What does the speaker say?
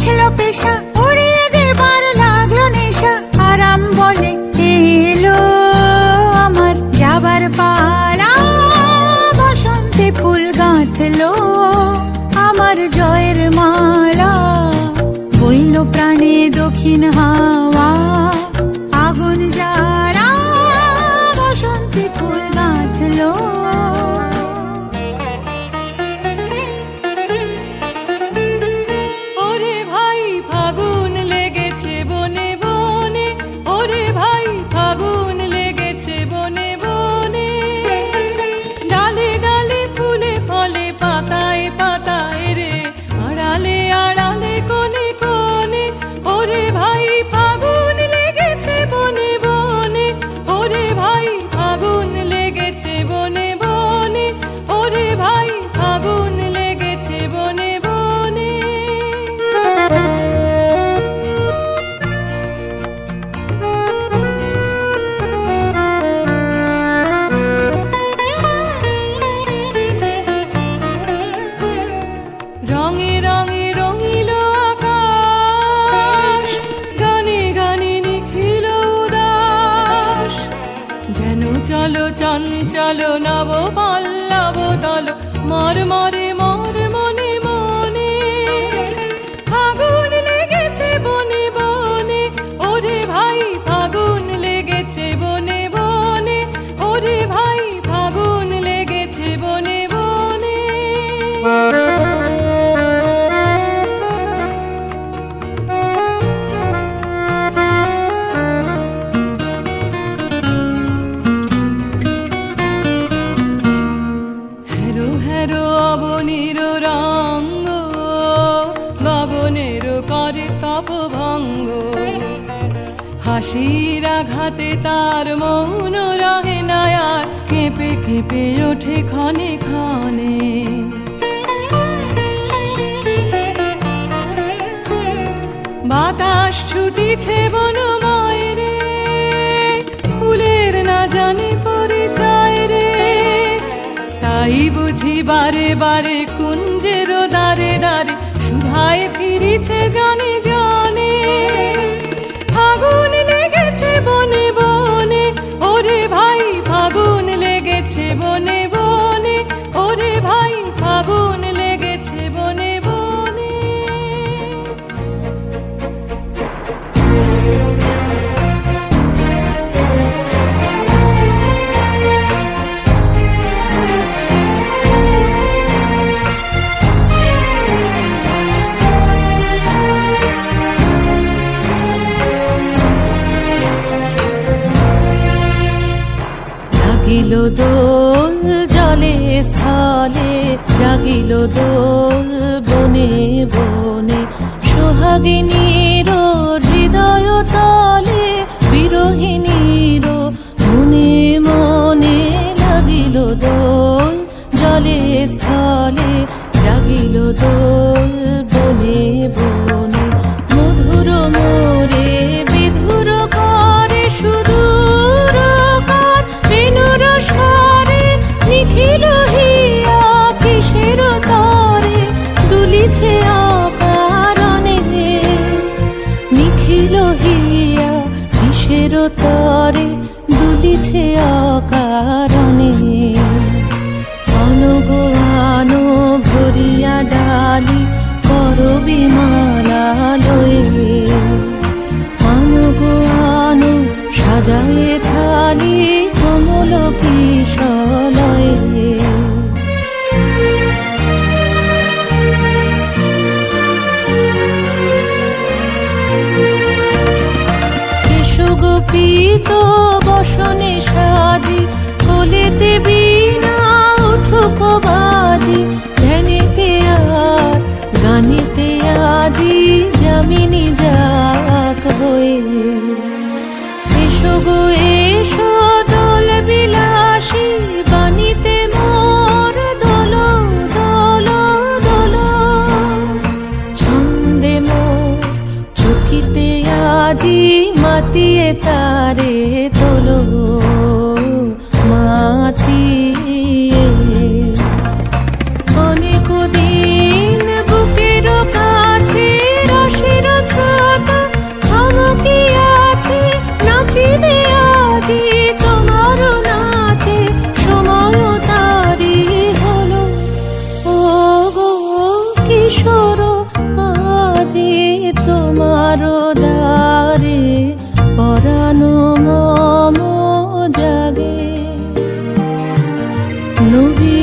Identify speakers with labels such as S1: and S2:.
S1: বুঝলো পেশা, উড়িয়ে দেবার লাগলো নেশা। আরাম বলে এলো আমার যাবার পালা, বসন্তে ফুল গাঁথলো আমার জয়ের মালা। বইল প্রাণে দক্ষিণ হাওয়া, আগুন জ্বালা, বসন্তে ফুল গাঁথলো।
S2: ওরে ভাই ফাগুন লেগেছে বনে বনে, ওরে ভাই ফাগুন লেগেছে বনে বনে। ডালে ডালে ফুলে ফলে পাতায় পাতায় রে, আড়ালে আড়ালে কোণে কোণে। ওরে ভাই ফাগুন লেগেছে বনে বনে, ওরে ভাই ফাগুন লেগেছে বনে বনে, ওরে ভাই ফাগুন লেগেছে বনে বনে। রঙে রঙে রঙিল আকাশ, গানে গানে নিখিল উদাস। যেন চলো চঞ্চল নব পল্লব দল, মর মরে মর মনে মনে। ফাগুন লেগেছে বনে বনে, ওরে ভাই ফাগুন লেগেছে বনে বনে, ওরে ভাই ফাগুন লেগেছে বনে বনে। হেরো হেরো অবনীর রঙ্গ, গগনের করে তপভঙ্গ। হাসির আঘাতে তার মৌন রহে না আর, কেঁপে কেঁপে ওঠে ক্ষণে ক্ষণে। বাতাস ছুটিছে বনময় রে, ফুলের না জানে পরিচয় রে। তাই বুঝি বারে বারে কুঞ্জের দ্বারে দ্বারে, সুধায় ফিরিছে জনে জনে। ফাগুন লেগেছে বনে বনে, ওরে ভাই ফাগুন লেগেছে বনে বনে, ওরে ভাই ফাগুন লেগেছে বনে বনে। জাগিল দোল জলে স্থলে, জাগিল দোল বনে বনে। সোহাগিনীর হৃদয় তলে, বিরহিনীর মনে মনে। লাগিল দোল জলে স্থলে, জাগিল দোল বনে বনে। মধুর মোরে বিধুর করে সুদূর কার, বেনুর স্বরে নিখিল হিয়া কিসের তরে দুলিছে অকারণে। নিখিল হিয়া কিসের তরে দুলিছে অকারণে। অনুগোয়ানো ভরিয়া ডালি করবি মালা লয়ে, অনুগোয়ানো সাজায়ে থালি কমল কিশলয়ে। কেশগোপীত বসনে সাজি, কোলেতে বীণা উঠুক বাজি। ধ্যানেতে আর গানেতে আজি, যামিনী যাক হয়ে। এসো গো এসো দোল বিলাসী, বাণীতে মোর দোল দোল দোল। ছন্দে মোর চকিতে আজি, মাতিয়ে তারে তোলো মাতিয়ে। অনেক দিন বুকের কাছে রস
S3: আসর আজি তোমার দ্বারে পরানো মম জাগে। নবী